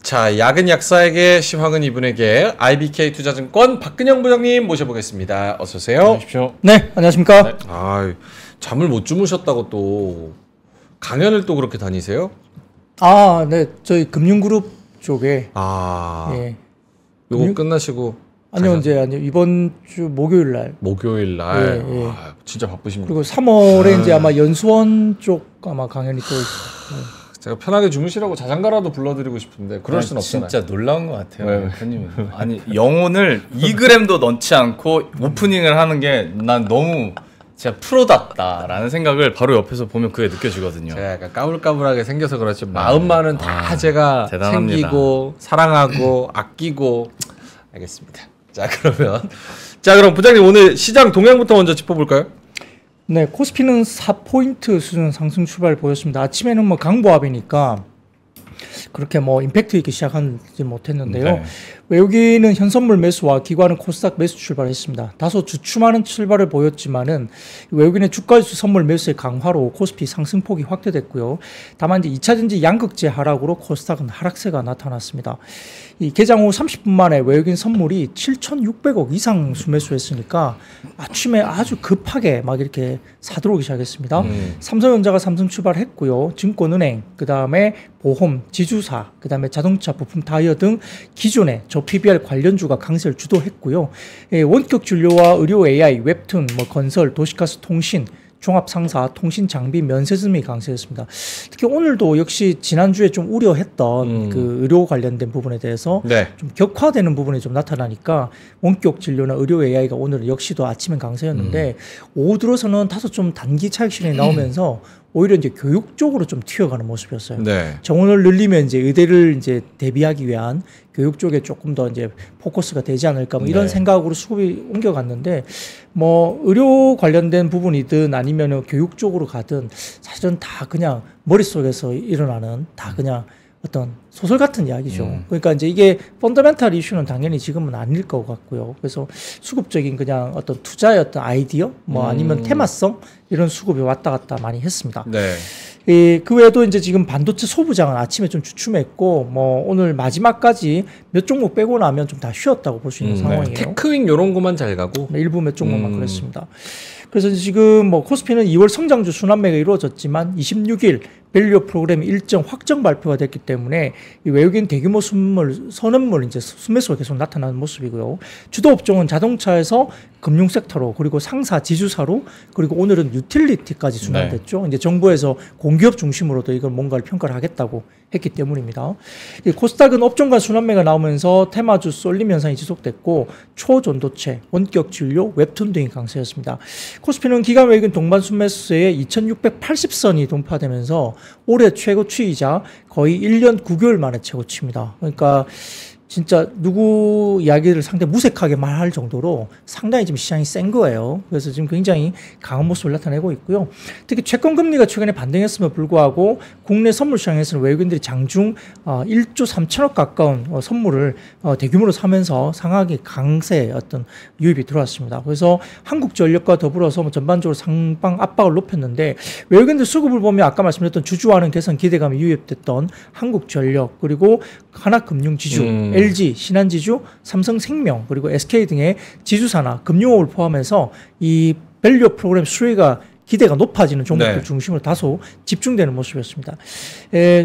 자, 야근 약사에게 시황은 이분에게 IBK 투자증권 박근영 부장님 모셔보겠습니다. 어서 오세요. 안녕하십시오. 네, 안녕하십니까. 네. 아, 잠을 못 주무셨다고 또 강연을 또 그렇게 다니세요? 아, 네, 저희 금융그룹 쪽에 예. 요거 끝나시고 아니요, 이번 주 목요일 날. 목요일 날. 예, 예. 아, 진짜 바쁘십니다. 그리고 3월에 이제 아마 연수원 쪽 아마 강연이 또 있어요. 제가 편하게 주무시라고 자장가라도 불러드리고 싶은데 그럴 순 없잖아요. 진짜 놀라운 것 같아요. 대표님은. 아니 영혼을 2g도 넣지 않고 오프닝을 하는 게 난 너무 진짜 프로답다라는 생각을 바로 옆에서 보면 그게 느껴지거든요. 제가 약간 까불까불하게 생겨서 그렇지 마음만은 다 제가 대단합니다. 챙기고 사랑하고 아끼고 알겠습니다. 자 그럼 부장님 오늘 시장 동향부터 먼저 짚어볼까요? 네, 코스피는 4포인트 수준 상승 출발 보였습니다. 아침에는 뭐 강보합이니까 그렇게 뭐 임팩트 있게 시작하지 못했는데요. 네. 외국인은 현선물 매수와 기관은 코스닥 매수 출발했습니다. 다소 주춤하는 출발을 보였지만은 외국인의 주가지수 선물 매수의 강화로 코스피 상승폭이 확대됐고요. 다만 이제 2차전지 양극재 하락으로 코스닥은 하락세가 나타났습니다. 이 개장 후 30분 만에 외국인 선물이 7,600억 이상 수매수했으니까 아침에 아주 급하게 막 이렇게 사들어오기 시작했습니다. 삼성전자가 삼성 출발했고요. 증권은행, 그 다음에 보험, 지주사, 그 다음에 자동차, 부품, 타이어 등 기존의 저 PBR 관련주가 강세를 주도했고요. 원격 진료와 의료 AI, 웹툰, 건설, 도시가스, 통신, 종합상사, 통신장비, 면세점이 강세였습니다. 특히 오늘도 역시 지난주에 좀 우려했던 그 의료 관련된 부분에 대해서 좀 격화되는 부분이 좀 나타나니까 원격 진료나 의료 AI가 오늘 역시도 아침엔 강세였는데 오후 들어서는 다소 좀 단기 차익 실현이 나오면서 오히려 이제 교육 쪽으로 좀 튀어가는 모습이었어요. 정원을 늘리면 이제 의대를 이제 대비하기 위한 교육 쪽에 조금 더 이제 포커스가 되지 않을까 뭐 이런 생각으로 수급이 옮겨갔는데 뭐 의료 관련된 부분이든 아니면 교육 쪽으로 가든 사실은 다 그냥 머릿속에서 일어나는 다 그냥 어떤 소설 같은 이야기죠. 그러니까 이제 이게 펀더멘탈 이슈는 당연히 지금은 아닐 것 같고요. 그래서 수급적인 그냥 어떤 투자의 어떤 아이디어 뭐 아니면 테마성 이런 수급이 왔다 갔다 많이 했습니다. 그 외에도 이제 지금 반도체 소부장은 아침에 좀 주춤했고 뭐 오늘 마지막까지 몇 종목 빼고 나면 좀 다 쉬었다고 볼 수 있는 상황이에요. 테크윙 이런 것만 잘 가고 일부 몇 종목만 그랬습니다. 그래서 지금 뭐 코스피는 2월 성장주 순환매가 이루어졌지만 26일 밸류 프로그램 일정 확정 발표가 됐기 때문에 이 외국인 대규모 선언물 이제 수매수가 계속 나타나는 모습이고요. 주도 업종은 자동차에서 금융 섹터로 그리고 상사 지주사로 그리고 오늘은 유틸리티까지 순환됐죠. 이제 정부에서 공기업 중심으로도 이걸 뭔가를 평가를 하겠다고 했기 때문입니다. 코스닥은 업종 간 순환매가 나오면서 테마주 쏠림 현상이 지속됐고 초전도체, 원격 진료, 웹툰 등이 강세였습니다. 코스피는 기관 외국인 동반 순매수에 2680선이 돌파되면서 올해 최고치이자 거의 1년 9개월 만에 최고치입니다. 그러니까 진짜 누구 이야기를 상당히 무색하게 말할 정도로 상당히 지금 시장이 센 거예요. 그래서 지금 굉장히 강한 모습을 나타내고 있고요. 특히 채권 금리가 최근에 반등했음에도 불구하고 국내 선물 시장에서는 외국인들이 장중 1조 3천억 가까운 선물을 대규모로 사면서 상하게 강세 어떤 유입이 들어왔습니다. 그래서 한국전력과 더불어서 전반적으로 상방 압박을 높였는데 외국인들 수급을 보면 아까 말씀드렸던 주주와는 개선 기대감이 유입됐던 한국전력 그리고 하나금융지주 LG, 신한지주, 삼성생명 그리고 SK 등의 지주사나 금융업을 포함해서 이 밸류 프로그램 수혜가 기대가 높아지는 종목들 중심으로 다소 집중되는 모습이었습니다.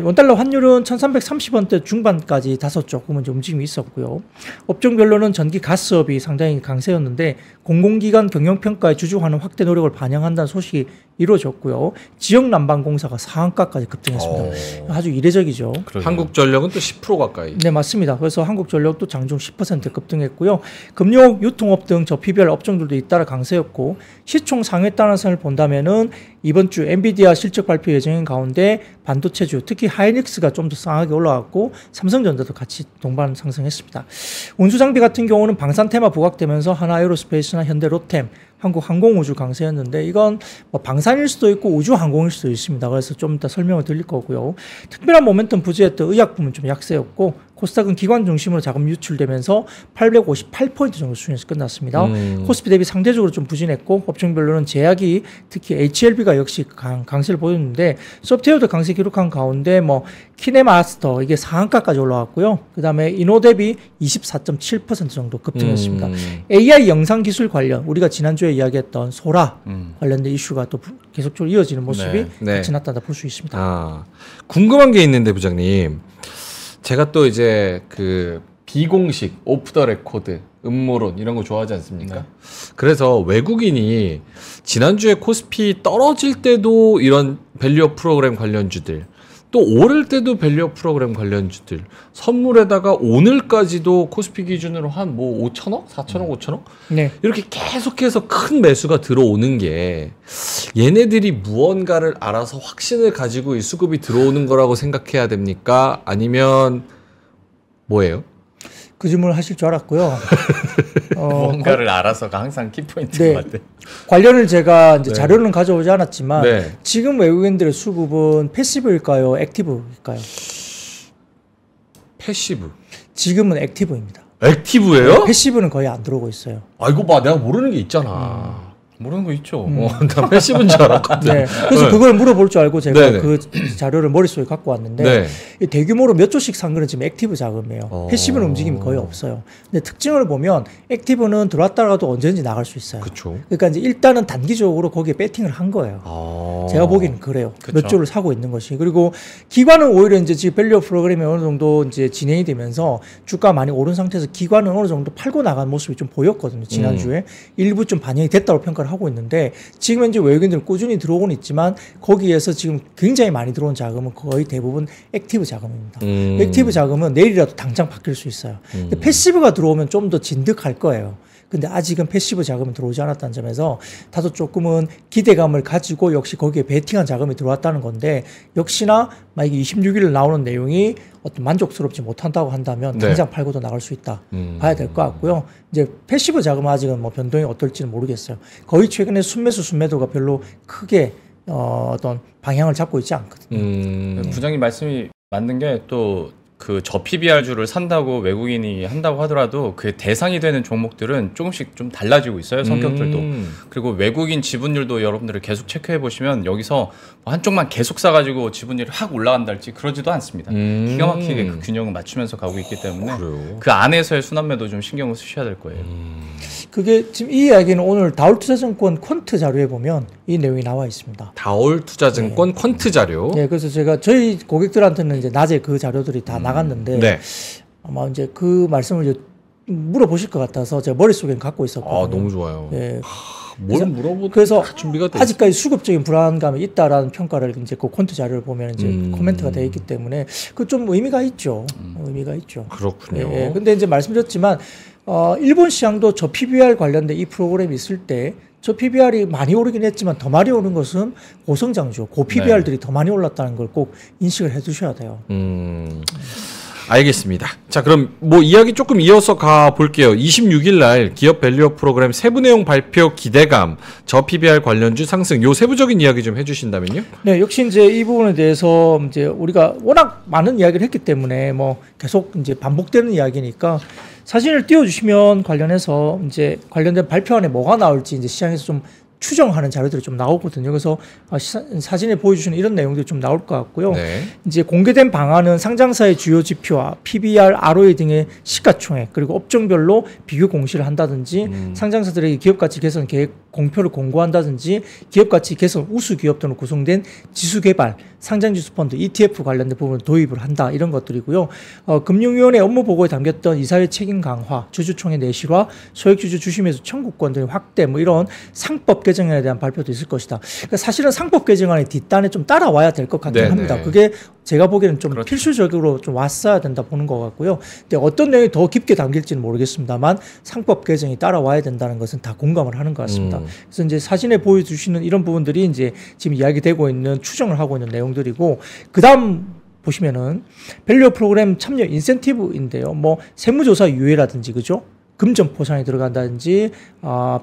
원달러 환율은 1330원대 중반까지 다소 조금은 움직임이 있었고요. 업종별로는 전기 가스업이 상당히 강세였는데 공공기관 경영평가의 주주환원 확대 노력을 반영한다는 소식이 이루어졌고요. 지역난방공사가 상한가까지 급등했습니다. 아주 이례적이죠. 한국전력은 또 10% 가까이. 네, 맞습니다. 그래서 한국전력도 장중 10% 급등했고요. 금융업, 유통업 등 저 PBR 업종들도 잇따라 강세였고 시총 상회 단원선을 본다면은 이번 주 엔비디아 실적 발표 예정인 가운데 반도체주 특히 하이닉스가 좀 더 강하게 올라갔고 삼성전자도 같이 동반 상승했습니다. 운수장비 같은 경우는 방산 테마 부각되면서 하나에어로스페이스나 현대로템, 한국항공우주 강세였는데 이건 뭐 방산일 수도 있고 우주항공일 수도 있습니다. 그래서 좀 이따 설명을 드릴 거고요. 특별한 모멘텀 부재였던 의약품은 좀 약세였고 코스닥은 기관 중심으로 자금 유출되면서 858포인트 정도 수준에서 끝났습니다. 코스피 대비 상대적으로 좀 부진했고 업종별로는 제약이 특히 HLB가 역시 강세를 보였는데 소프트웨어도 강세 기록한 가운데 뭐 키네마스터 이게 상한가까지 올라왔고요. 그다음에 이노뎁이 24.7% 정도 급등했습니다. AI 영상 기술 관련 우리가 지난주에 이야기했던 소라 관련된 이슈가 또 계속적으로 이어지는 모습이 같이 나타났다 볼 수 있습니다. 아, 궁금한 게 있는데 부장님. 제가 또 이제 그 비공식 오프 더 레코드 음모론 이런 거 좋아하지 않습니까? 네. 그래서 외국인이 지난주에 코스피 떨어질 때도 이런 밸류업 프로그램 관련주들 또 오를 때도 밸류업 프로그램 관련주들 선물에다가 오늘까지도 코스피 기준으로 한 뭐 5천억? 4천억? 5천억? 네. 이렇게 계속해서 큰 매수가 들어오는 게 얘네들이 무언가를 알아서 확신을 가지고 이 수급이 들어오는 거라고 생각해야 됩니까? 아니면 뭐예요? 그 질문을 하실 줄 알았고요. 뭔가를 알아서가 항상 키포인트인 네. 것 같아요. 관련을 제가 이제 네. 자료는 가져오지 않았지만 네. 지금 외국인들의 수급은 패시브일까요? 액티브일까요? 패시브. 지금은 액티브입니다. 액티브예요? 패시브는 거의 안 들어오고 있어요. 아 이거 봐 내가 모르는 게 있잖아. 모르는 거 있죠. 난 패시브인 줄 알았거든. 네. 그래서 네. 그걸 물어볼 줄 알고 제가 네네. 그 자료를 머릿속에 갖고 왔는데 네. 이 대규모로 몇 조씩 산 거는 지금 액티브 자금이에요. 패시브는 움직임이 거의 없어요. 근데 특징을 보면 액티브는 들어왔다가도 언제든지 나갈 수 있어요. 그쵸. 그러니까 이제 일단은 단기적으로 거기에 배팅을 한 거예요. 제가 보기에는 그래요. 그쵸. 몇 조를 사고 있는 것이. 그리고 기관은 오히려 이제 지금 밸류 프로그램이 어느 정도 이제 진행이 되면서 주가 많이 오른 상태에서 기관은 어느 정도 팔고 나간 모습이 좀 보였거든요. 지난주에. 일부 좀 반영이 됐다고 평가를 하고 있는데 지금 현재 외국인들은 꾸준히 들어오곤 있지만 거기에서 지금 굉장히 많이 들어온 자금은 거의 대부분 액티브 자금입니다. 액티브 자금은 내일이라도 당장 바뀔 수 있어요. 근데 패시브가 들어오면 좀 더 진득할 거예요. 근데 아직은 패시브 자금은 들어오지 않았다는 점에서 다소 조금은 기대감을 가지고 역시 거기에 베팅한 자금이 들어왔다는 건데 역시나 만약에 26일 나오는 내용이 어떤 만족스럽지 못한다고 한다면 네. 당장 팔고도 나갈 수 있다 봐야 될 것 같고요. 이제 패시브 자금은 아직은 뭐 변동이 어떨지는 모르겠어요. 거의 최근에 순매수 순매도가 별로 크게 어떤 방향을 잡고 있지 않거든요. 부장님 말씀이 맞는 게 또 그 저PBR주를 산다고 외국인이 한다고 하더라도 그 대상이 되는 종목들은 조금씩 좀 달라지고 있어요. 성격들도. 그리고 외국인 지분율도 여러분들이 계속 체크해 보시면 여기서 한쪽만 계속 사가지고 지분율이 확 올라간다 할지 그러지도 않습니다. 기가 막히게 그 균형을 맞추면서 가고 있기 때문에 그래요? 그 안에서의 순환매도 좀 신경을 쓰셔야 될 거예요. 그게 지금 이 이야기는 오늘 다울투자증권 퀀트 자료에 보면 이 내용이 나와 있습니다. 다올투자증권 퀀트 자료. 네, 그래서 제가 저희 고객들한테는 이제 낮에 그 자료들이 다 나갔는데 네. 아마 이제 그 말씀을 이제 물어보실 것 같아서 제가 머릿속에 갖고 있었거든요. 아 너무 좋아요. 네. 뭘 물어보도 그래서 다 준비가 돼. 아직까지 수급적인 불안감이 있다라는 평가를 이제 그 퀀트 자료를 보면 이제 코멘트가 되어 있기 때문에 그 좀 의미가 있죠. 의미가 있죠. 그렇군요. 예, 근데 이제 말씀드렸지만 일본 시장도 저 PBR 관련된 이 프로그램이 있을 때 저 PBR이 많이 오르긴 했지만 더 많이 오른 것은 고성장주, 고 PBR들이 더 많이 올랐다는 걸 꼭 인식을 해두셔야 돼요. 알겠습니다. 자, 그럼 뭐 이야기 조금 이어서 가 볼게요. 26일 날 기업 밸류업 프로그램 세부 내용 발표 기대감, 저 PBR 관련주 상승, 요 세부적인 이야기 좀 해주신다면요? 네, 역시 이제 이 부분에 대해서 이제 우리가 워낙 많은 이야기를 했기 때문에 뭐 계속 이제 반복되는 이야기니까 사진을 띄워주시면 관련해서 이제 관련된 발표안에 뭐가 나올지 이제 시장에서 좀 추정하는 자료들이 좀 나오거든요. 그래서 사진에 보여주시는 이런 내용들이 좀 나올 것 같고요. 네. 이제 공개된 방안은 상장사의 주요 지표와 PBR, ROE 등의 시가총액 그리고 업종별로 비교 공시를 한다든지 상장사들에게 기업가치 개선 계획 공표를 공고한다든지 기업가치 개선 우수 기업들로 구성된 지수개발, 상장지수 펀드, ETF 관련된 부분을 도입을 한다 이런 것들이고요. 금융위원회 업무 보고에 담겼던 이사회 책임 강화, 주주총회 내실화, 소액주주 주식매수 청구권 등의 확대 뭐 이런 상법 개정안에 대한 발표도 있을 것이다. 그러니까 사실은 상법 개정안의 뒷단에 좀 따라와야 될 것 같긴 합니다. 그게 제가 보기에는 좀 그렇죠. 필수적으로 좀 왔어야 된다 보는 것 같고요. 근데 어떤 내용이 더 깊게 담길지는 모르겠습니다만 상법 개정이 따라와야 된다는 것은 다 공감을 하는 것 같습니다. 그래서 이제 사진에 보여주시는 이런 부분들이 이제 지금 이야기되고 있는 추정을 하고 있는 내용들이고 그다음 보시면은 밸류 프로그램 참여 인센티브인데요. 뭐 세무조사 유예라든지 그죠? 금전 포상이 들어간다든지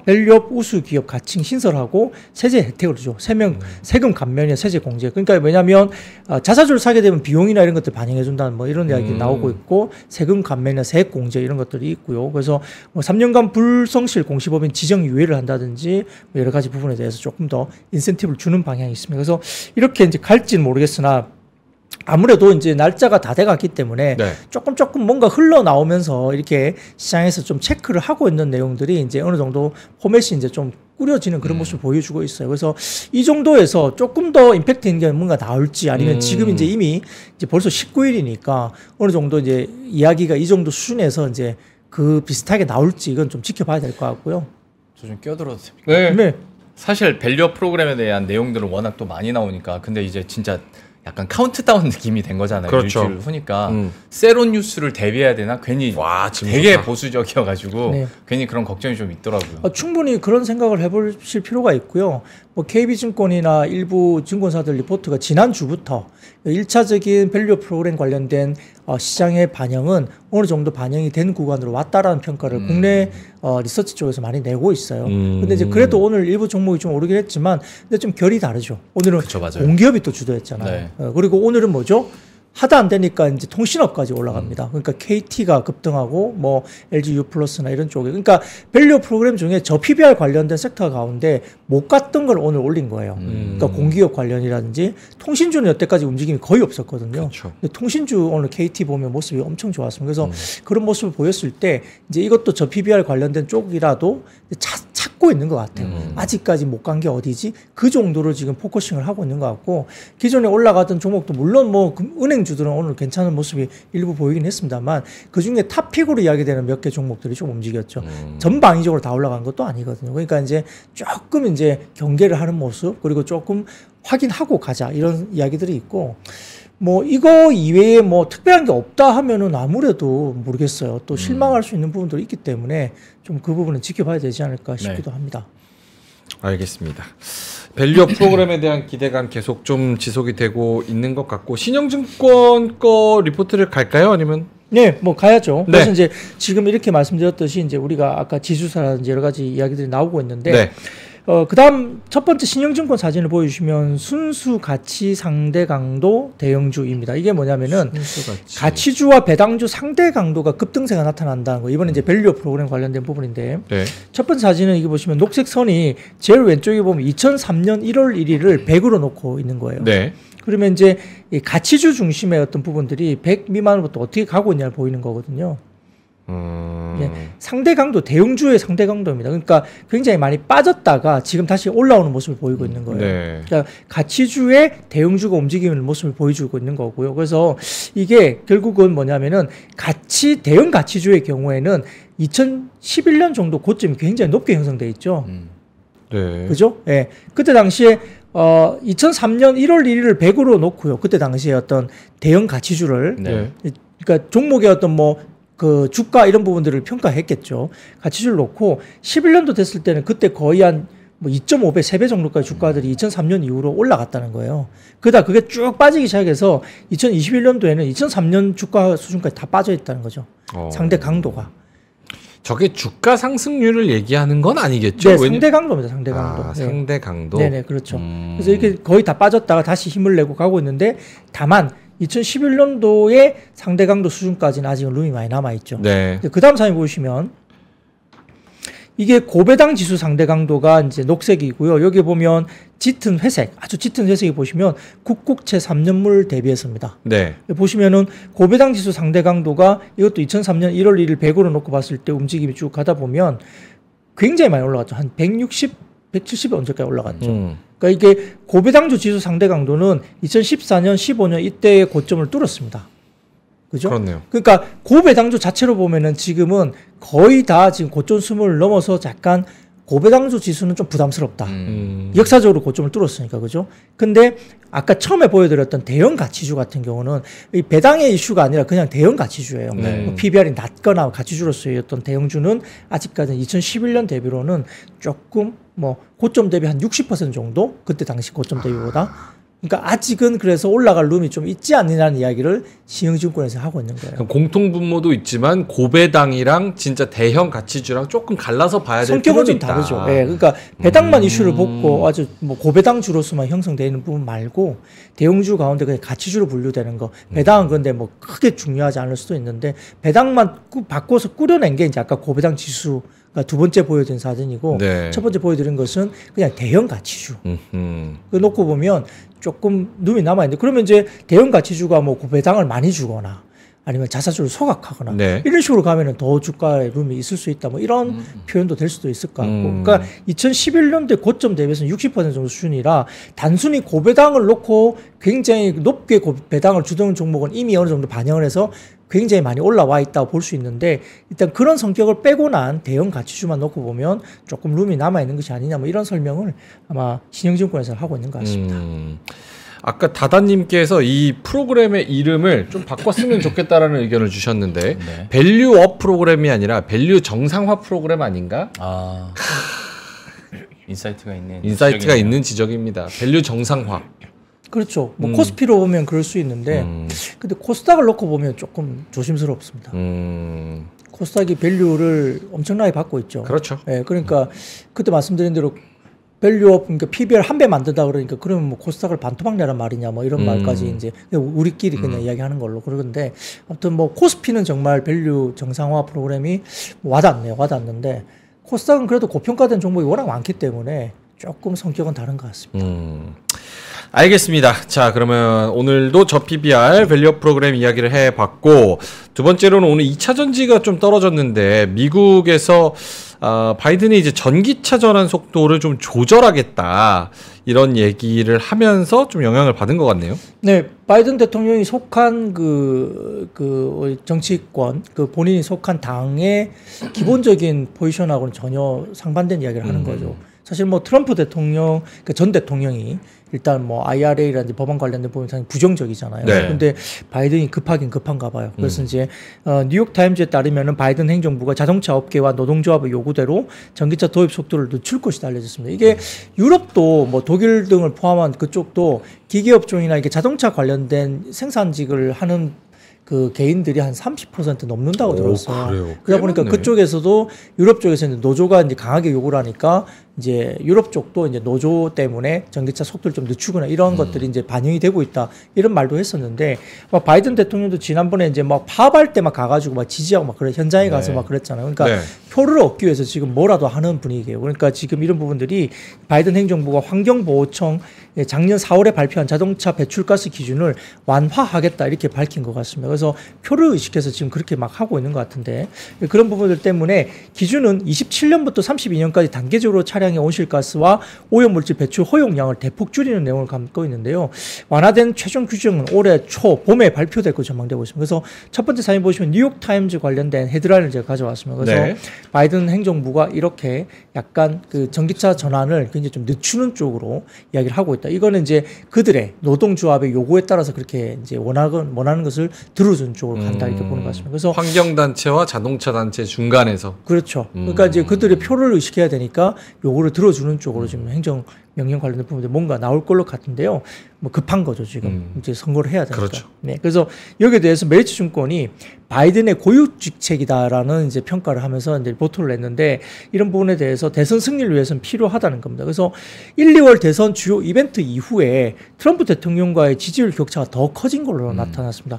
밸류업 우수 기업 가칭 신설하고 세제 혜택을 주죠. 세금 감면이나 세제 공제. 그러니까 왜냐하면 자사주를 사게 되면 비용이나 이런 것들 반영해 준다는 뭐 이런 이야기 나오고 있고 세금 감면이나 세액 공제 이런 것들이 있고요. 그래서 뭐 3년간 불성실 공시법인 지정 유예를 한다든지 뭐 여러 가지 부분에 대해서 조금 더 인센티브를 주는 방향이 있습니다. 그래서 이렇게 이제 갈지는 모르겠으나 아무래도 이제 날짜가 다 돼갔기 때문에 네. 조금 뭔가 흘러나오면서 이렇게 시장에서 좀 체크를 하고 있는 내용들이 이제 어느 정도 포맷이 이제 좀 꾸려지는 그런 모습을 보여주고 있어요. 그래서 이 정도에서 조금 더 임팩트 있는 게 뭔가 나올지 아니면 지금 이제 이미 이제 벌써 19일이니까 어느 정도 이제 이야기가 이 정도 수준에서 이제 그 비슷하게 나올지 이건 좀 지켜봐야 될 것 같고요. 저 좀 끼어들어도 됩니까? 네. 네. 사실 밸류업 프로그램에 대한 내용들은 워낙 또 많이 나오니까 근데 이제 진짜 약간 카운트다운 느낌이 된 거잖아요. 그렇죠. 일주일 후니까 세론 뉴스를 대비해야 되나 괜히 와, 지금 되게 좋다. 보수적이어가지고 네. 괜히 그런 걱정이 좀 있더라고요. 충분히 그런 생각을 해보실 필요가 있고요. 뭐 KB증권이나 일부 증권사들 리포트가 지난주부터 1차적인 밸류 프로그램 관련된 시장의 반영은 어느 정도 반영이 된 구간으로 왔다라는 평가를 국내 리서치 쪽에서 많이 내고 있어요. 근데 이제 그래도 오늘 일부 종목이 좀 오르긴 했지만 근데 좀 결이 다르죠. 오늘은 그쵸, 맞아요. 공기업이 또 주도했잖아요. 네. 그리고 오늘은 뭐죠? 하다 안 되니까 이제 통신업까지 올라갑니다. 그러니까 KT가 급등하고 뭐 LG U+나 이런 쪽에 그러니까 밸류 프로그램 중에 저 PBR 관련된 섹터 가운데 못 갔던 걸 오늘 올린 거예요. 그러니까 공기업 관련이라든지 통신주는 여태까지 움직임이 거의 없었거든요. 그렇죠. 근데 통신주 오늘 KT 보면 모습이 엄청 좋았습니다. 그래서 그런 모습을 보였을 때 이제 이것도 저 PBR 관련된 쪽이라도 찾고 있는 것 같아요. 아직까지 못 간 게 어디지? 그 정도로 지금 포커싱을 하고 있는 것 같고 기존에 올라가던 종목도 물론 뭐 은행주들은 오늘 괜찮은 모습이 일부 보이긴 했습니다만 그중에 탑픽으로 이야기되는 몇 개 종목들이 좀 움직였죠. 전방위적으로 다 올라간 것도 아니거든요. 그러니까 이제 조금 이제 경계를 하는 모습 그리고 조금 확인하고 가자 이런 이야기들이 있고 뭐 이거 이외에 뭐 특별한 게 없다 하면은 아무래도 모르겠어요. 또 실망할 수 있는 부분들이 있기 때문에 좀 그 부분은 지켜봐야 되지 않을까 싶기도 합니다. 알겠습니다. 밸류업 프로그램에 대한 기대감 계속 좀 지속이 되고 있는 것 같고 신영증권 거 리포트를 갈까요? 아니면 네, 뭐 가야죠. 네. 그래서 이제 지금 이렇게 말씀드렸듯이 이제 우리가 아까 지수사라든지 여러 가지 이야기들이 나오고 있는데 네. 그다음 첫 번째 신영증권 사진을 보여주시면 순수 가치 상대 강도 대형주입니다. 이게 뭐냐면은 가치주와 배당주 상대 강도가 급등세가 나타난다는 거. 이번에 이제 밸류 프로그램 관련된 부분인데 네. 첫 번째 사진은 이게 보시면 녹색 선이 제일 왼쪽에 보면 2003년 1월 1일을 100으로 놓고 있는 거예요. 네. 그러면 이제 이 가치주 중심의 어떤 부분들이 100 미만으로부터 어떻게 가고 있냐를 보이는 거거든요. 네, 상대 강도, 대형주의 상대 강도입니다. 그러니까 굉장히 많이 빠졌다가 지금 다시 올라오는 모습을 보이고 있는 거예요. 네. 그러니까 가치주의 대형주가 움직이는 모습을 보여주고 있는 거고요. 그래서 이게 결국은 뭐냐면은 대형 가치주의 경우에는 2011년 정도 고점이 굉장히 높게 형성돼 있죠. 네. 그죠? 예. 네. 그때 당시에 2003년 1월 1일을 100으로 놓고요. 그때 당시에 어떤 대형 가치주를 네. 그러니까 종목의 어떤 뭐 그 주가 이런 부분들을 평가했겠죠. 가치주를 놓고 11년도 됐을 때는 그때 거의 한 뭐 2.5배, 3배 정도까지 주가들이 2003년 이후로 올라갔다는 거예요. 그러다 그게 쭉 빠지기 시작해서 2021년도에는 2003년 주가 수준까지 다 빠져 있다는 거죠. 상대 강도가. 저게 주가 상승률을 얘기하는 건 아니겠죠? 네, 상대 강도입니다. 상대 강도. 아, 상대 강도. 네네, 그렇죠. 그래서 이렇게 거의 다 빠졌다가 다시 힘을 내고 가고 있는데 다만 2011년도에 상대 강도 수준까지는 아직은 룸이 많이 남아있죠. 네. 그 다음 사진 보시면 이게 고배당 지수 상대 강도가 이제 녹색이고요. 여기 보면 짙은 회색, 아주 짙은 회색이 보시면 국국채 3년물 대비해서입니다. 네. 보시면은 고배당 지수 상대 강도가 이것도 2003년 1월 1일 100으로 놓고 봤을 때 움직임이 쭉 가다 보면 굉장히 많이 올라갔죠. 한 160, 170에 언제까지 올라갔죠. 그러니까 이게 고배당주 지수 상대 강도는 2014년, 15년 이때의 고점을 뚫었습니다. 그죠? 그렇네요. 그러니까 고배당주 자체로 보면은 지금은 거의 다 지금 고점 수준을 넘어서 약간 고배당주 지수는 좀 부담스럽다. 역사적으로 고점을 뚫었으니까, 그죠? 근데 아까 처음에 보여드렸던 대형 가치주 같은 경우는 이 배당의 이슈가 아니라 그냥 대형 가치주예요. 뭐 PBR이 낮거나 가치주로서의 어떤 대형주는 아직까지는 2011년 대비로는 조금 뭐 고점 대비 한 60% 정도? 그때 당시 고점 대비보다 그러니까 아직은 그래서 올라갈 룸이 좀 있지 않느냐는 이야기를 신영증권에서 하고 있는 거예요. 공통 분모도 있지만 고배당이랑 진짜 대형 가치주랑 조금 갈라서 봐야 될 필요는 성격은 좀 있다. 다르죠. 예, 그러니까 배당만 이슈를 보고 아주 뭐 고배당주로서만 형성되어 있는 부분 말고 대형주 가운데 그냥 가치주로 분류되는 거. 배당은 그런데 뭐 크게 중요하지 않을 수도 있는데 배당만 바꿔서 꾸려낸 게 이제 아까 고배당 지수. 두 번째 보여드린 사진이고 네. 첫 번째 보여드린 것은 그냥 대형 가치주. 그 놓고 보면 조금 룸이 남아있는데 그러면 이제 대형 가치주가 뭐 고배당을 많이 주거나 아니면 자사주를 소각하거나 네. 이런 식으로 가면은 더 주가에 룸이 있을 수 있다. 뭐 이런 표현도 될 수도 있을 것 같고. 그러니까 2011년도에 고점 대비해서는 60% 정도 수준이라 단순히 고배당을 놓고 굉장히 높게 고배당을 주던 종목은 이미 어느 정도 반영을 해서 굉장히 많이 올라와 있다고 볼 수 있는데 일단 그런 성격을 빼고 난 대형 가치주만 놓고 보면 조금 룸이 남아있는 것이 아니냐 뭐 이런 설명을 아마 신영증권에서 하고 있는 것 같습니다. 아까 다다님께서 이 프로그램의 이름을 좀 바꿨으면 좋겠다라는 의견을 주셨는데 네. 밸류업 프로그램이 아니라 밸류 정상화 프로그램 아닌가? 아 인사이트가 있는 인사이트가 지적이네요. 있는 지적입니다. 밸류 정상화. 그렇죠. 뭐 코스피로 보면 그럴 수 있는데 근데 코스닥을 놓고 보면 조금 조심스럽습니다. 코스닥이 밸류를 엄청나게 받고 있죠. 그렇죠. 예, 그러니까 그때 말씀드린 대로 밸류업 그러니까 PBR 한 배 만든다 그러니까 그러면 뭐 코스닥을 반토막 내란 말이냐 뭐 이런 말까지 이제 우리끼리 그냥 이야기하는 걸로 그러는데 아무튼 뭐 코스피는 정말 밸류 정상화 프로그램이 와닿는데 코스닥은 그래도 고평가된 종목이 워낙 많기 때문에 조금 성격은 다른 것 같습니다. 알겠습니다. 자, 그러면 오늘도 저 PBR 밸류업 프로그램 이야기를 해봤고 두 번째로는 오늘 2차 전지가 좀 떨어졌는데 미국에서 바이든이 이제 전기차 전환 속도를 좀 조절하겠다 이런 얘기를 하면서 좀 영향을 받은 것 같네요. 네, 바이든 대통령이 속한 그 정치권, 그 본인이 속한 당의 기본적인 포지션하고는 전혀 상반된 이야기를 하는 거죠. 사실 뭐 트럼프 대통령, 그러니까 전 대통령이 일단 뭐 IRA라든지 법안 관련된 부분이 상당히 부정적이잖아요. 네. 근데 바이든이 급하긴 급한가 봐요. 그래서 이제 뉴욕 타임즈에 따르면은 바이든 행정부가 자동차 업계와 노동조합의 요구대로 전기차 도입 속도를 늦출 것이다 알려졌습니다. 이게 유럽도 뭐 독일 등을 포함한 그쪽도 기계업종이나 이렇게 자동차 관련된 생산직을 하는 그 개인들이 한 30% 넘는다고 들었어요. 그래요? 그러다 보니까 많네. 그쪽에서도 유럽 쪽에서 이제 노조가 이제 강하게 요구를 하니까 이제 유럽 쪽도 이제 노조 때문에 전기차 속도를 좀 늦추거나 이런 것들이 이제 반영이 되고 있다 이런 말도 했었는데 막 바이든 대통령도 지난번에 이제 막 파업할 때 막 가가지고 막 지지하고 막 그래 현장에 가서 막 그랬잖아요. 그러니까 네. 표를 얻기 위해서 지금 뭐라도 하는 분위기예요. 그러니까 지금 이런 부분들이 바이든 행정부가 환경보호청 작년 4월에 발표한 자동차 배출가스 기준을 완화하겠다 이렇게 밝힌 것 같습니다. 그래서 표를 의식해서 지금 그렇게 막 하고 있는 것 같은데 그런 부분들 때문에 기준은 27년부터 32년까지 단계적으로 차량의 온실가스와 오염물질 배출 허용량을 대폭 줄이는 내용을 담고 있는데요. 완화된 최종 규정은 올해 초 봄에 발표될 것으로 전망되고 있습니다. 그래서 첫 번째 사진 보시면 뉴욕타임즈 관련된 헤드라인을 제가 가져왔습니다. 그래서 네. 바이든 행정부가 이렇게 약간 그 전기차 전환을 굉장히 좀 늦추는 쪽으로 이야기를 하고 있다. 이거는 이제 그들의 노동조합의 요구에 따라서 그렇게 이제 원하는 것을 들어준 쪽으로 간다 이렇게 보는 것 같습니다. 그래서 환경단체와 자동차단체 중간에서 그렇죠. 그러니까 이제 그들의 표를 의식해야 되니까 요거를 들어주는 쪽으로 지금 행정 명령 관련된 부분들 뭔가 나올 걸로 같은데요. 뭐 급한 거죠 지금 이제 선거를 해야 되니까. 그렇죠. 네, 그래서 여기에 대해서 메리츠증권이 바이든의 고유직책이다라는 이제 평가를 하면서 이제 보도를 냈는데 이런 부분에 대해서 대선 승리를 위해서는 필요하다는 겁니다. 그래서 1, 2월 대선 주요 이벤트 이후에 트럼프 대통령과의 지지율 격차가 더 커진 걸로 나타났습니다.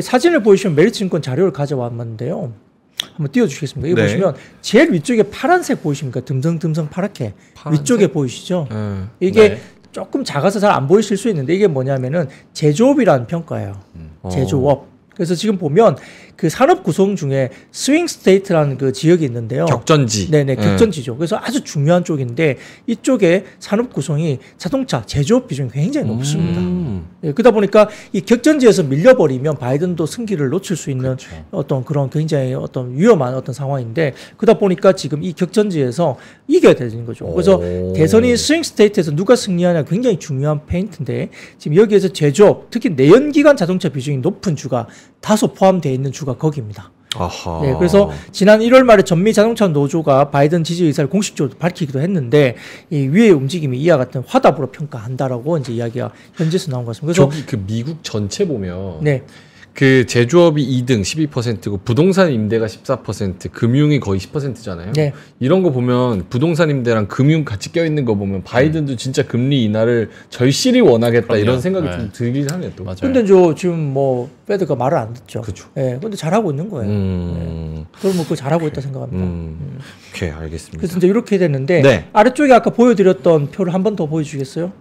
사진을 보시면 메리츠증권 자료를 가져왔는데요. 한번 띄워주시겠습니까? 이거 네. 보시면 제일 위쪽에 파란색 보이십니까? 듬성듬성 파랗게 파란색? 위쪽에 보이시죠? 네. 이게 네. 조금 작아서 잘 안 보이실 수 있는데 이게 뭐냐면은 제조업이라는 평가예요. 제조업. 그래서 지금 보면 그 산업 구성 중에 스윙 스테이트라는 그 지역이 있는데요. 격전지. 네네, 격전지죠. 그래서 아주 중요한 쪽인데 이쪽에 산업 구성이 자동차 제조업 비중이 굉장히 높습니다. 예, 그러다 보니까 이 격전지에서 밀려버리면 바이든도 승기를 놓칠 수 있는 그렇죠. 어떤 그런 굉장히 어떤 위험한 어떤 상황인데 그러다 보니까 지금 이 격전지에서 이겨야 되는 거죠. 그래서 대선이 스윙 스테이트에서 누가 승리하냐 굉장히 중요한 페인트인데 지금 여기에서 제조업, 특히 내연기관 자동차 비중이 높은 주가 다소 포함되어 있는 주가 거기입니다. 아하. 네, 그래서 지난 1월 말에 전미 자동차 노조가 바이든 지지 의사를 공식적으로 밝히기도 했는데 이 위의 움직임이 이와 같은 화답으로 평가한다라고 이제 이야기가 현지에서 나온 것 같습니다. 그래서 저기 그 미국 전체 보면 네, 그 제조업이 2등 12%고 부동산 임대가 14%, 금융이 거의 10%잖아요. 네. 이런 거 보면 부동산 임대랑 금융 같이 껴 있는 거 보면 바이든도 진짜 금리 인하를 절실히 원하겠다 그럼요. 이런 생각이 네. 좀 들긴 하네요. 또. 맞아요. 근데 저 지금 뭐 페드가 말을 안 듣죠. 그렇죠. 예, 근데 잘하고 있는 거예요. 그럼 뭐 그거 잘하고 있다 생각합니다. 오케이 알겠습니다. 그래서 이제 이렇게 됐는데 네. 아래쪽에 아까 보여드렸던 표를 한 번 더 보여주겠어요?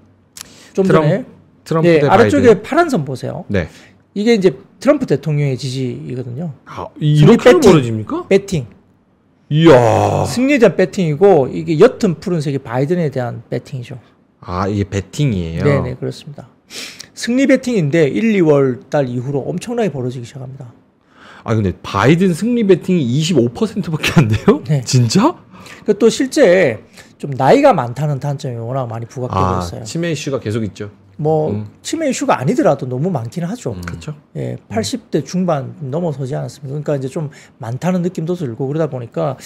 좀 전에 트럼프 네, 대 아래쪽에 바이든. 파란 선 보세요. 네. 이게 이제 트럼프 대통령의 지지이거든요. 아, 이렇게 배팅. 벌어집니까? 배팅. 이야. 승리에 대한 배팅이고 이게 옅은 푸른색이 바이든에 대한 배팅이죠. 아 이게 배팅이에요. 네네 그렇습니다. 승리 배팅인데 1, 2월 달 이후로 엄청나게 벌어지기 시작합니다. 아 근데 바이든 승리 배팅이 25%밖에 안 돼요? 네. 진짜? 그 또 실제 좀 나이가 많다는 단점이 워낙 많이 부각되고 있어요. 치매 이슈가 계속 있죠. 뭐 치매 이슈가 아니더라도 너무 많기는 하죠. 그렇죠. 예, 80대 중반 넘어서지 않았습니까? 그러니까 이제 좀 많다는 느낌도 들고 그러다 보니까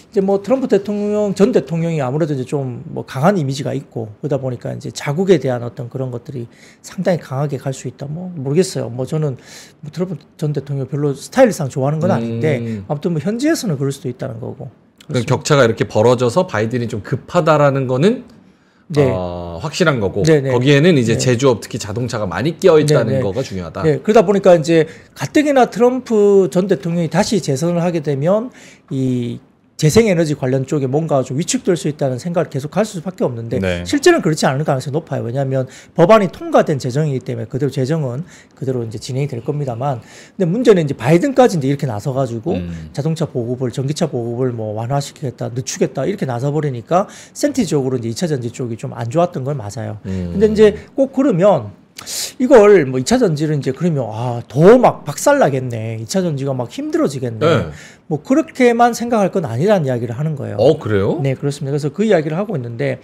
이제 뭐 트럼프 대통령 전 대통령이 아무래도 이제 좀 뭐 강한 이미지가 있고 그러다 보니까 이제 자국에 대한 어떤 그런 것들이 상당히 강하게 갈 수 있다. 뭐 모르겠어요. 뭐 저는 뭐 트럼프 전 대통령 별로 스타일상 좋아하는 건 아닌데 아무튼 뭐 현지에서는 그럴 수도 있다는 거고. 그러니까 격차가 이렇게 벌어져서 바이든이 좀 급하다라는 거는 네. 확실한 거고 네네. 거기에는 이제 네. 제조업 특히 자동차가 많이 끼어 있다는 네네. 거가 중요하다. 네, 그러다 보니까 이제 가뜩이나 트럼프 전 대통령이 다시 재선을 하게 되면 이 재생에너지 관련 쪽에 뭔가 좀 위축될 수 있다는 생각을 계속 할 수밖에 없는데 네. 실제는 그렇지 않을 가능성이 높아요. 왜냐하면 법안이 통과된 재정이기 때문에 그대로 재정은 그대로 이제 진행이 될 겁니다만, 근데 문제는 이제 바이든까지 이제 이렇게 나서가지고 자동차 보급을 전기차 보급을 뭐 완화시키겠다, 늦추겠다 이렇게 나서버리니까 센티적으로 이제 2차 전지 쪽이 좀 안 좋았던 건 맞아요. 근데 이제 꼭 그러면 이걸 뭐 2차 전지를 이제 그러면 더 막 박살나겠네. 2차 전지가 막 힘들어지겠네. 네. 뭐 그렇게만 생각할 건 아니라는 이야기를 하는 거예요. 그래요? 네, 그렇습니다. 그래서 그 이야기를 하고 있는데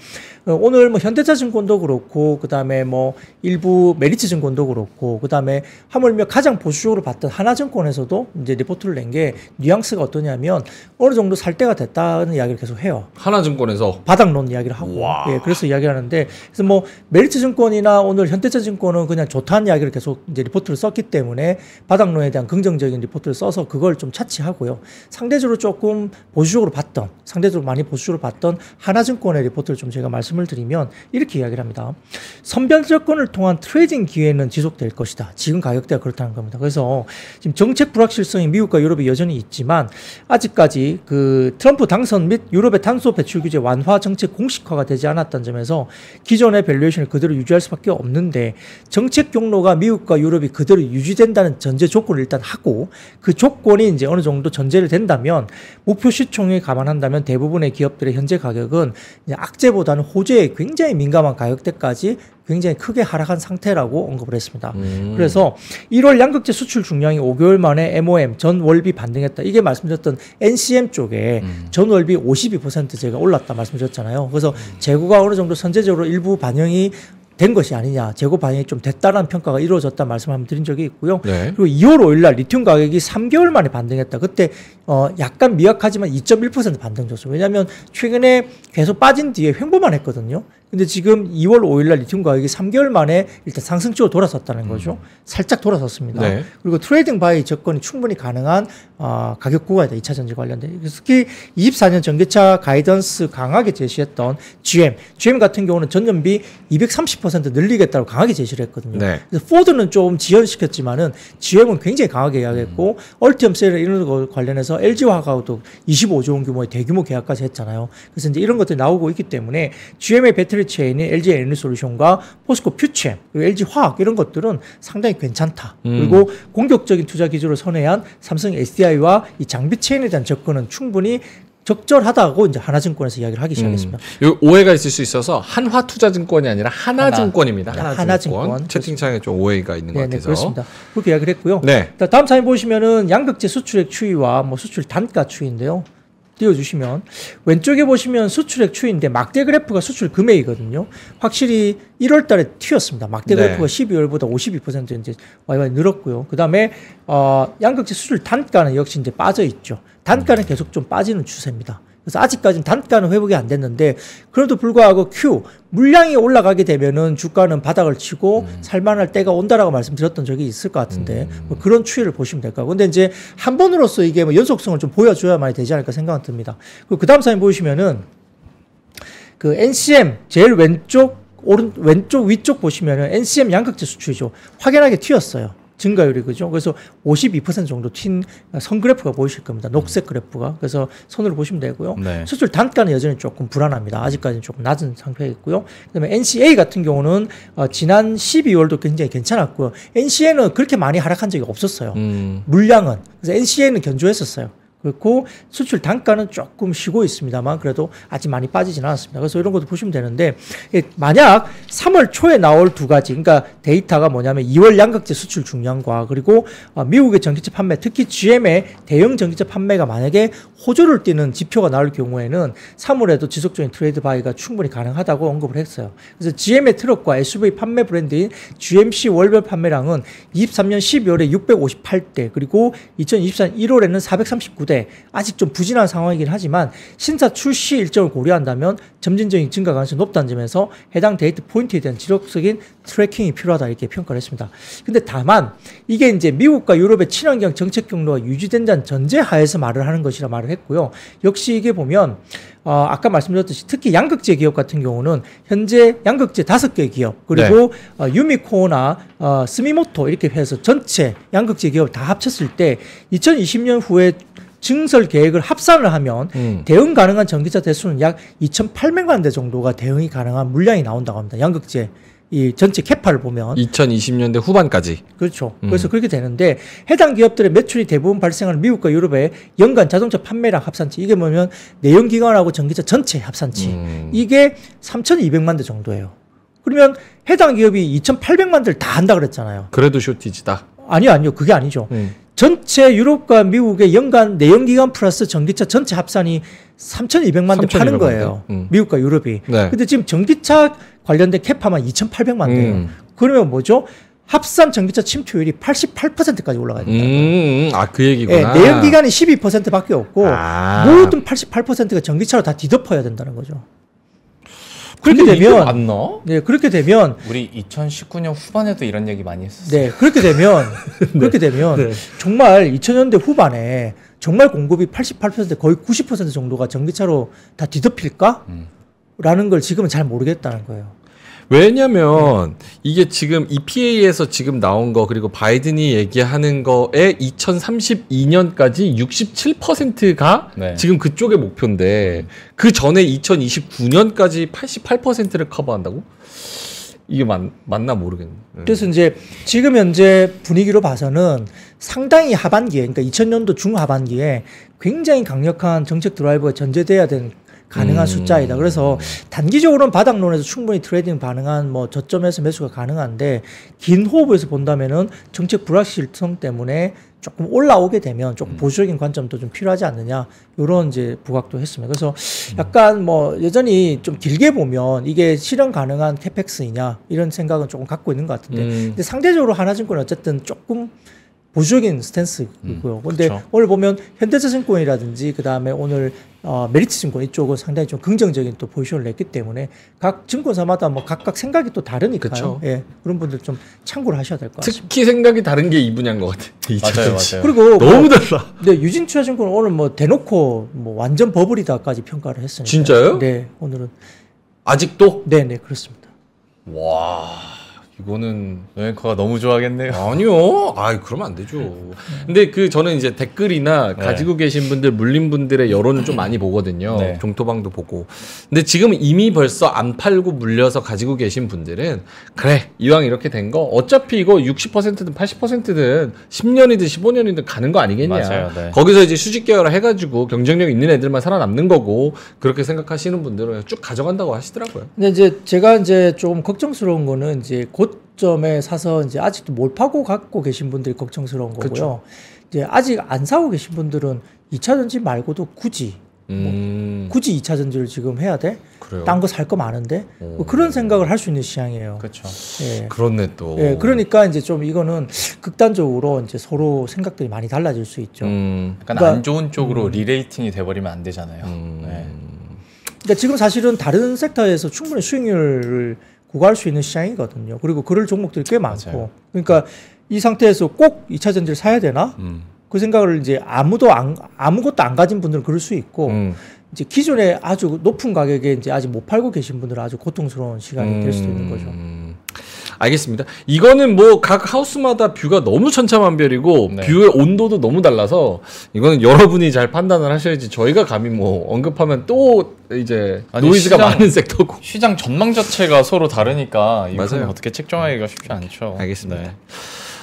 오늘 뭐 현대차증권도 그렇고 그다음에 뭐 일부 메리츠증권도 그렇고 그다음에 하물며 가장 보수적으로 봤던 하나증권에서도 이제 리포트를 낸 게 뉘앙스가 어떠냐면 어느 정도 살 때가 됐다는 이야기를 계속 해요. 하나증권에서 바닥론 이야기를 하고. 예, 그래서 이야기를 하는데 그래서 뭐 메리츠증권이나 오늘 현대차증권은 그냥 좋다는 이야기를 계속 이제 리포트를 썼기 때문에 바닥론에 대한 긍정적인 리포트를 써서 그걸 좀 차치하고요. 상대적으로 조금 보수적으로 봤던, 상대적으로 많이 보수적으로 봤던 하나증권의 리포트를 좀 제가 말씀을 드리면 이렇게 이야기를 합니다. 선별적권을 통한 트레이딩 기회는 지속될 것이다. 지금 가격대가 그렇다는 겁니다. 그래서 지금 정책 불확실성이 미국과 유럽에 여전히 있지만 아직까지 그 트럼프 당선 및 유럽의 탄소 배출 규제 완화 정책 공식화가 되지 않았다는 점에서 기존의 밸류에이션을 그대로 유지할 수밖에 없는데 정책 경로가 미국과 유럽이 그대로 유지된다는 전제 조건을 일단 하고 그 조건이 이제 어느 정도 전제를 된다면 목표 시총에 감안한다면 대부분의 기업들의 현재 가격은 이제 악재보다는 호재에 굉장히 민감한 가격대까지 굉장히 크게 하락한 상태라고 언급을 했습니다. 그래서 1월 양극재 수출 중량이 5개월 만에 MOM 전월비 반등했다. 이게 말씀드렸던 NCM 쪽에 전월비 52% 제가 올랐다 말씀드렸잖아요. 그래서 재고가 어느 정도 선제적으로 일부 반영이 된 것이 아니냐, 재고 반영이 좀 됐다라는 평가가 이루어졌다 말씀 한번 드린 적이 있고요. 네. 그리고 2월 5일 날 리튬 가격이 3개월 만에 반등했다. 그때 약간 미약하지만 2.1% 반등 줬어요. 왜냐하면 최근에 계속 빠진 뒤에 횡보만 했거든요. 근데 지금 2월 5일 날 리튬 가격이 3개월 만에 일단 상승적으로 돌아섰다는 거죠. 살짝 돌아섰습니다. 네. 그리고 트레이딩 바이 접근이 충분히 가능한 가격 구간이다. 2차 전지 관련된. 특히 24년 전기차 가이던스 강하게 제시했던 GM 같은 경우는 전년비 230% 늘리겠다고 강하게 제시를 했거든요. 네. 그래서 포드는 좀 지연시켰지만은 GM은 굉장히 강하게 이야기했고 얼티엄 세일 이런 거 관련해서 LG화학하고도 25조 원 규모의 대규모 계약까지 했잖아요. 그래서 이제 이런 것들이 나오고 있기 때문에 GM의 배터리 체인인 LG 에너지솔루션과 포스코 퓨처엠 그리고 LG 화학 이런 것들은 상당히 괜찮다. 그리고 공격적인 투자 기조를 선회한 삼성 SDI와 이 장비 체인에 대한 접근은 충분히 적절하다고 이제 하나증권에서 이야기를 하기 시작했습니다. 요 오해가 있을 수 있어서 한화투자증권이 아니라 하나증권입니다. 네, 하나증권. 채팅창에 좀 오해가 있는 것 네, 같아서. 그렇습니다. 그렇게 이야기를 했고요. 네. 다음 사진 보시면은 양극재 수출액 추이와 뭐 수출 단가 추이인데요. 띄워주시면 왼쪽에 보시면 수출액 추이인데 막대 그래프가 수출 금액이거든요. 확실히 1월 달에 튀었습니다. 막대 네. 그래프가 12월보다 52% 이제 많이 늘었고요. 그다음에 양극재 수출 단가는 역시 이제 빠져 있죠. 단가는 계속 좀 빠지는 추세입니다. 그래서 아직까지는 단가는 회복이 안 됐는데 그래도 불구하고 Q 물량이 올라가게 되면은 주가는 바닥을 치고 살만할 때가 온다라고 말씀드렸던 적이 있을 것 같은데 뭐 그런 추이를 보시면 될 거고. 근데 이제 한 번으로서 이게 뭐 연속성을 좀 보여줘야만이 되지 않을까 생각은 듭니다. 그 다음 사진 보시면은 그 NCM 제일 왼쪽 위쪽 보시면은 NCM 양극재 수출이죠. 확연하게 튀었어요. 증가율이 그죠. 그래서 52% 정도 튄 선 그래프가 보이실 겁니다. 녹색 그래프가. 그래서 선으로 보시면 되고요. 네. 수출 단가는 여전히 조금 불안합니다. 아직까지는 조금 낮은 상태이고요. 그다음에 NCA 같은 경우는 지난 12월도 굉장히 괜찮았고요. NCA는 그렇게 많이 하락한 적이 없었어요. 물량은. 그래서 NCA는 견조했었어요. 그렇고 수출 단가는 조금 쉬고 있습니다만 그래도 아직 많이 빠지진 않았습니다. 그래서 이런 것도 보시면 되는데 만약 3월 초에 나올 두 가지 그러니까 데이터가 뭐냐면 2월 양극재 수출 중량과 그리고 미국의 전기차 판매 특히 GM의 대형 전기차 판매가 만약에 호조를 띠는 지표가 나올 경우에는 3월에도 지속적인 트레이드 바이가 충분히 가능하다고 언급을 했어요. 그래서 GM의 트럭과 SUV 판매 브랜드인 GMC 월별 판매량은 23년 12월에 658대 그리고 2024년 1월에는 439대 아직 좀 부진한 상황이긴 하지만 신차 출시 일정을 고려한다면 점진적인 증가 가능성이 높다는 점에서 해당 데이터 포인트에 대한 지속적인 트래킹이 필요하다 이렇게 평가를 했습니다. 근데 다만 이게 이제 미국과 유럽의 친환경 정책 경로가 유지된다는 전제하에서 말을 하는 것이라 말을 했고요. 역시 이게 보면 아까 말씀드렸듯이 특히 양극재 기업 같은 경우는 현재 양극재 5개 기업 그리고 유미코나 스미모토 이렇게 해서 전체 양극재 기업을 다 합쳤을 때 2020년 후에 증설 계획을 합산을 하면 대응 가능한 전기차 대수는 약 2,800만 대 정도가 대응이 가능한 물량이 나온다고 합니다. 양극재 이 전체 캐파를 보면 2020년대 후반까지. 그렇죠. 그래서 그렇게 되는데 해당 기업들의 매출이 대부분 발생하는 미국과 유럽의 연간 자동차 판매량 합산치 이게 뭐냐면 내연기관하고 전기차 전체 합산치 이게 3,200만 대 정도예요. 그러면 해당 기업이 2,800만 대를 다 한다 그랬잖아요. 그래도 쇼티지다. 아니요. 그게 아니죠. 전체 유럽과 미국의 연간 내연기관 플러스 전기차 전체 합산이 3,200만 대 파는 거예요. 미국과 유럽이. 네. 근데 지금 전기차 관련된 캐파만 2,800만 대예요. 그러면 뭐죠? 합산 전기차 침투율이 88%까지 올라가야 된다. 그 얘기구나. 네, 내연기관이 12%밖에 없고 모든 88%가 전기차로 다 뒤덮어야 된다는 거죠. 그렇게 되면 안 나? 네, 그렇게 되면 우리 2019년 후반에도 이런 얘기 많이 했었어요. 네, 그렇게 되면 네. 정말 2000년대 후반에 정말 공급이 88% 거의 90% 정도가 전기차로 다 뒤덮일까? 라는 걸 지금은 잘 모르겠다는 거예요. 왜냐면 이게 지금 EPA에서 지금 나온 거 그리고 바이든이 얘기하는 거에 2032년까지 67%가 네. 지금 그쪽의 목표인데 그 전에 2029년까지 88%를 커버한다고? 이게 맞나 모르겠네. 그래서 이제 지금 현재 분위기로 봐서는 상당히 하반기에 그러니까 2000년도 중하반기에 굉장히 강력한 정책 드라이버가 전제돼야 되는 가능한 숫자이다. 그래서 단기적으로는 바닥론에서 충분히 트레이딩 가능한 뭐 저점에서 매수가 가능한데 긴 호흡에서 본다면은 정책 불확실성 때문에 조금 올라오게 되면 조금 보수적인 관점도 좀 필요하지 않느냐 이런 이제 부각도 했습니다. 그래서 약간 뭐 여전히 좀 길게 보면 이게 실현 가능한 캐펙스이냐 이런 생각은 조금 갖고 있는 것 같은데 근데 상대적으로 하나증권은 어쨌든 조금 보수적인 스탠스이고요. 근데 그렇죠. 오늘 보면 현대차증권이라든지 그 다음에 오늘 메리츠증권 이쪽은 상당히 좀 긍정적인 또 포지션을 냈기 때문에 각 증권사마다 뭐 각각 생각이 또 다르니까요. 그쵸. 예, 그런 분들 좀 참고를 하셔야 될 것 같습니다. 특히 생각이 다른 게 이 분야인 것 같아. 맞아요. 그리고 너무 달라. 네, 유진투자증권은 오늘 뭐 대놓고 뭐 완전 버블이다까지 평가를 했으니까. 진짜요? 네, 오늘은 아직도? 네, 그렇습니다. 와, 이거는 여행커가 너무 좋아하겠네요. 아니요. 그러면 안 되죠. 근데 저는 이제 댓글이나 가지고 계신 분들, 물린 분들의 여론을 좀 많이 보거든요. 네. 종토방도 보고. 근데 지금 이미 벌써 안 팔고 물려서 가지고 계신 분들은 그래, 이왕 이렇게 된 거 어차피 이거 60%든 80%든 10년이든 15년이든 가는 거 아니겠냐. 맞아요. 네. 거기서 이제 수직 계열화 해가지고 경쟁력 있는 애들만 살아남는 거고 그렇게 생각하시는 분들은 쭉 가져간다고 하시더라고요. 근데 이제 제가 이제 좀 걱정스러운 거는 이제 고점에 사서 이제 아직도 못 파고 갖고 계신 분들이 걱정스러운 거고요. 그쵸. 이제 아직 안 사고 계신 분들은 2차 전지 말고도 굳이 굳이 2차 전지를 지금 해야 돼? 그래요. 딴 거 살 거 많은데? 뭐 그런 생각을 할 수 있는 시장이에요. 그렇죠. 예. 그렇네 또. 예, 그러니까 이제 좀 이거는 극단적으로 이제 서로 생각들이 많이 달라질 수 있죠. 약간 그러니까, 안 좋은 쪽으로 리레이팅이 돼버리면 안 되잖아요. 네. 그러니까 지금 사실은 다른 섹터에서 충분히 수익률을 구가할 수 있는 시장이거든요. 그리고 그럴 종목들이 꽤 많고. 맞아요. 그러니까 이 상태에서 꼭 2차 전지를 사야 되나? 그 생각을 이제 아무것도 안 가진 분들은 그럴 수 있고, 이제 기존에 아주 높은 가격에 이제 아직 못 팔고 계신 분들은 아주 고통스러운 시간이 될 수도 있는 거죠. 알겠습니다. 이거는 뭐 각 하우스마다 뷰가 너무 천차만별이고 네. 뷰의 온도도 너무 달라서 이거는 여러분이 잘 판단을 하셔야지 저희가 감히 뭐 언급하면 또 이제 아니, 노이즈가 시장- 많은 섹터고. 시장 전망 자체가 서로 다르니까 이거는 맞아요. 어떻게 책정하기가 쉽지 않죠. 알겠습니다. 네.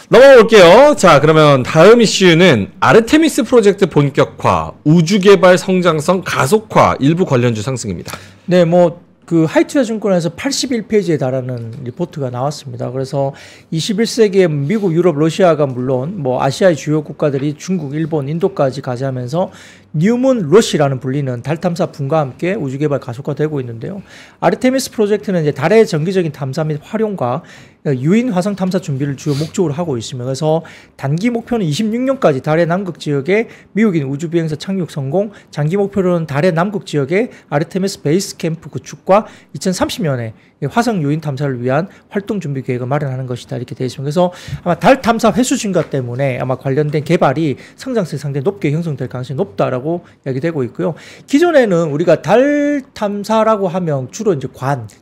넘어가 볼게요. 자, 그러면 다음 이슈는 아르테미스 프로젝트 본격화, 우주개발 성장성 가속화 일부 관련주 상승입니다. 네, 뭐 그 하이투자증권에서 81페이지에 달하는 리포트가 나왔습니다. 그래서 21세기에 미국, 유럽, 러시아가 물론 뭐 아시아의 주요 국가들이 중국, 일본, 인도까지 가세하면서 뉴문 러시라는 불리는 달 탐사 붐과 함께 우주 개발 가속화되고 있는데요. 아르테미스 프로젝트는 이제 달의 정기적인 탐사 및 활용과 유인 화성 탐사 준비를 주요 목적으로 하고 있습니다. 그래서 단기 목표는 26년까지 달의 남극 지역에 미국인 우주 비행사 착륙 성공, 장기 목표로는 달의 남극 지역에 아르테미스 베이스 캠프 구축과 2030년에 화성 유인 탐사를 위한 활동 준비 계획을 마련하는 것이다 이렇게 되어 있습니다. 그래서 아마 달 탐사 횟수 증가 때문에 아마 관련된 개발이 성장성이 상당히 높게 형성될 가능성이 높다라고 이야기되고 있고요. 기존에는 우리가 달 탐사라고 하면 주로 이제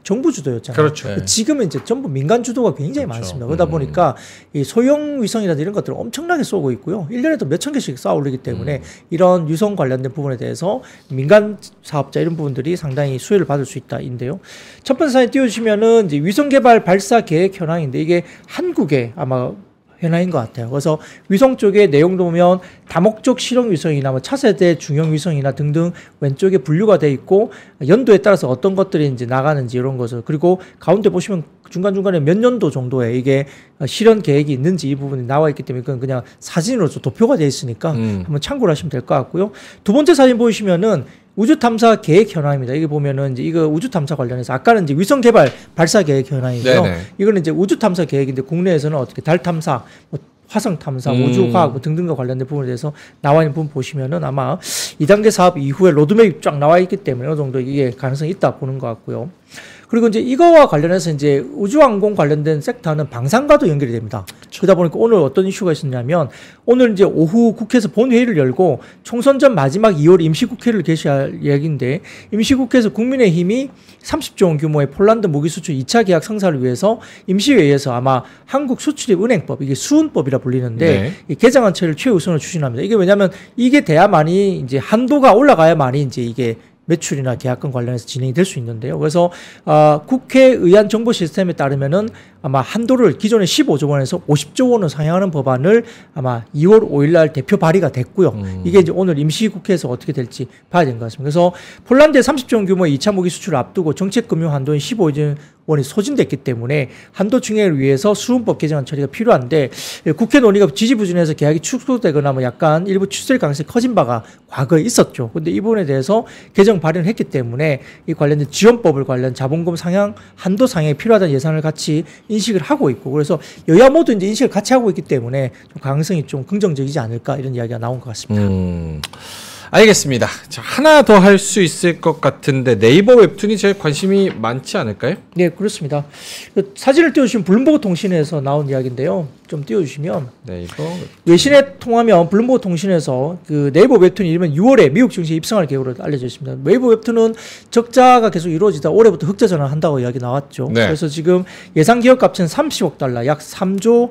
정부 주도였잖아요. 그렇죠. 네. 지금은 이제 전부 민간 주도가 굉장히 그렇죠. 많습니다. 그러다 보니까 이 소형 위성이라든지 이런 것들을 엄청나게 쏘고 있고요. 1년에도 몇천 개씩 쏘아 올리기 때문에 이런 유성 관련된 부분에 대해서 민간 사업자 이런 부분들이 상당히 수혜를 받을 수 있다인데요. 첫 번째 사진 띄워주시면은 이제 위성 개발 발사 계획 현황인데 이게 한국의 아마 현황인 것 같아요. 그래서 위성 쪽에 내용도 보면 다목적 실용 위성이나 뭐 차세대 중형 위성이나 등등 왼쪽에 분류가 돼 있고 연도에 따라서 어떤 것들이 이제 나가는지 이런 것을 그리고 가운데 보시면 중간중간에 몇 년도 정도에 이게 실현 계획이 있는지 이 부분이 나와 있기 때문에 그건 그냥 사진으로 도표가 돼 있으니까 한번 참고를 하시면 될 것 같고요. 두 번째 사진 보시면은 우주 탐사 계획 현황입니다. 이게 보면은 이제 이거 우주 탐사 관련해서 아까는 이제 위성 개발 발사 계획 현황이고요. 네네. 이거는 이제 우주 탐사 계획인데 국내에서는 어떻게 달 탐사, 뭐 화성 탐사, 우주 과학 뭐 등등과 관련된 부분에 대해서 나와 있는 부분 보시면은 아마 2단계 사업 이후에 로드맵이 쫙 나와 있기 때문에 어느 정도 이게 가능성이 있다 보는 것 같고요. 그리고 이제 이거와 관련해서 이제 우주항공 관련된 섹터는 방산과도 연결이 됩니다. 그러다 보니까 오늘 어떤 이슈가 있었냐면 오늘 이제 오후 국회에서 본회의를 열고 총선 전 마지막 2월 임시국회를 개시할 이야기인데 임시국회에서 국민의힘이 30조 원 규모의 폴란드 무기 수출 2차 계약 성사를 위해서 임시회의에서 아마 한국수출입은행법 이게 수은법이라 불리는데 네. 이 개정안 처리를 최우선으로 추진합니다. 이게 왜냐하면 이게 돼야만이 이제 한도가 올라가야만이 이제 이게 매출이나 계약권 관련해서 진행이 될 수 있는데요. 그래서 국회의안 정보 시스템에 따르면은 아마 한도를 기존의 15조 원에서 50조 원을 상향하는 법안을 아마 2월 5일 날 대표 발의가 됐고요. 이게 이제 오늘 임시국회에서 어떻게 될지 봐야 되는 것 같습니다. 그래서 폴란드의 30조 원 규모의 2차 무기 수출을 앞두고 정책금융 한도인 15조 원이 소진됐기 때문에 한도 증액을 위해서 수은법 개정안 처리가 필요한데 국회 논의가 지지부진해서 계약이 축소되거나 뭐 약간 일부 취소될 가능성이 커진 바가 과거에 있었죠. 근데 이 부분에 대해서 개정 발의를 했기 때문에 이 관련된 지원법을 관련 자본금 상향, 한도 상향이 필요하다는 예산을 같이 인식을 하고 있고 그래서 여야 모두 이제 인식을 같이 하고 있기 때문에 좀 가능성이 좀 긍정적이지 않을까 이런 이야기가 나온 것 같습니다. 알겠습니다. 자, 하나 더 할 수 있을 것 같은데 네이버 웹툰이 제일 관심이 많지 않을까요? 네, 그렇습니다. 사진을 띄워주시면 블룸버그 통신에서 나온 이야기인데요. 좀 띄워주시면 네이버 외신에 통하면 블룸버그 통신에서 그 네이버 웹툰이 이르면 6월에 미국 증시에 입성할 계획으로 알려져 있습니다. 네이버 웹툰은 적자가 계속 이루어지다 올해부터 흑자 전환한다고 이야기 나왔죠. 네. 그래서 지금 예상 기업 값은 30억 달러, 약 4조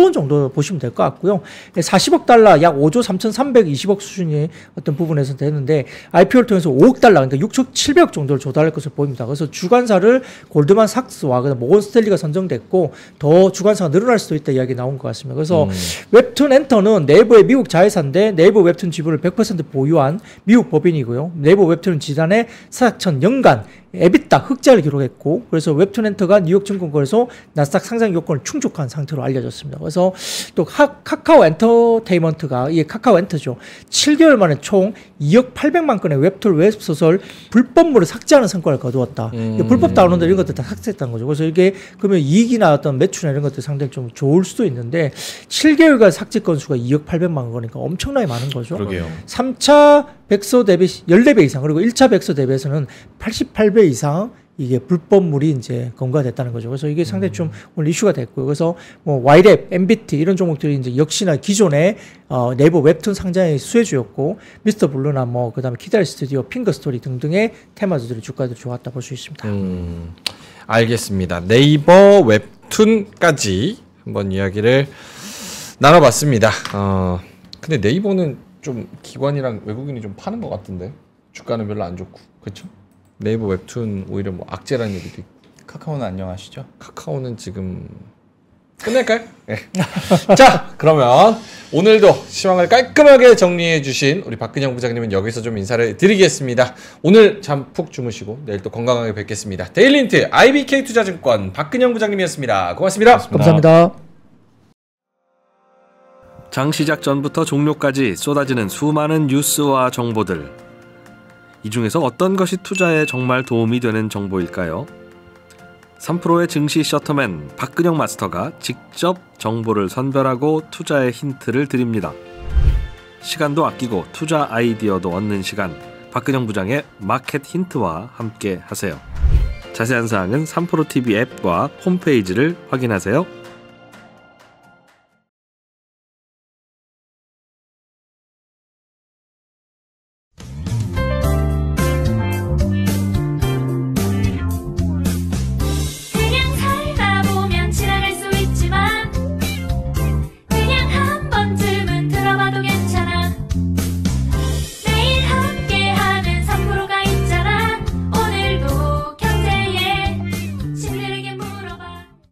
원 정도 보시면 될 것 같고요. 40억 달러, 약 5조 3,320억 수준의 어떤 부분에서 되는데 IPO를 통해서 5억 달러, 그러니까 6억 700억 정도를 조달할 것으로 보입니다. 그래서 주관사를 골드만삭스와 모건 스탠리가 선정됐고 더 주관사가 늘어날 수도 있다 이야기 나온 것 같습니다. 그래서 웹툰 엔터는 네이버의 미국 자회사인데 네이버 웹툰 지분을 100% 보유한 미국 법인이고요. 네이버 웹툰은 지난해 사약천 연간 에비타 흑자를 기록했고 그래서 웹툰엔터가 뉴욕 증권거래소 나스닥 상장 요건을 충족한 상태로 알려졌습니다. 그래서 또 카카오 엔터테인먼트가 이게 카카오 엔터죠. 7개월 만에 총 2억 800만 건의 웹툰 웹소설 불법물을 삭제하는 성과를 거두었다. 불법 다운로드 이런 것들 다 삭제했다는 거죠. 그래서 이게 그러면 이익이나 어떤 매출이나 이런 것들 상당히 좀 좋을 수도 있는데 7개월간 삭제 건수가 2억 800만 건이니까 엄청나게 많은 거죠. 그러게요. 3차 백서 대비 14배 이상 그리고 1차 백서 대비해서는 88배 이상 이게 불법물이 이제 검거됐다는 거죠. 그래서 이게 상당히 좀 오늘 이슈가 됐고요. 그래서 뭐 와이랩, MBT 이런 종목들이 이제 역시나 기존의 네이버 웹툰 상장의 수혜주였고 미스터 블루나 뭐 그다음에 키다리 스튜디오, 핑거 스토리 등등의 테마주들이 주가들이 좋았다 볼 수 있습니다. 알겠습니다. 네이버 웹툰까지 한번 이야기를 나눠봤습니다. 근데 네이버는 좀 기관이랑 외국인이 좀 파는 것 같은데 주가는 별로 안 좋고 그렇죠? 네이버 웹툰 오히려 뭐 악재라는 얘기도 있고. 카카오는 안녕하시죠? 카카오는 지금 끝낼까요? 네. 자, 그러면 오늘도 시황을 깔끔하게 정리해 주신 우리 박근영 부장님은 여기서 좀 인사를 드리겠습니다. 오늘 잠 푹 주무시고 내일 또 건강하게 뵙겠습니다. 데일리인트 IBK 투자증권 박근영 부장님이었습니다. 고맙습니다. 감사합니다. 장 시작 전부터 종료까지 쏟아지는 수많은 뉴스와 정보들. 이 중에서 어떤 것이 투자에 정말 도움이 되는 정보일까요? 3프로의 증시 셔터맨 박근영 마스터가 직접 정보를 선별하고 투자의 힌트를 드립니다. 시간도 아끼고 투자 아이디어도 얻는 시간, 박근영 부장의 마켓 힌트와 함께 하세요. 자세한 사항은 3프로 TV 앱과 홈페이지를 확인하세요.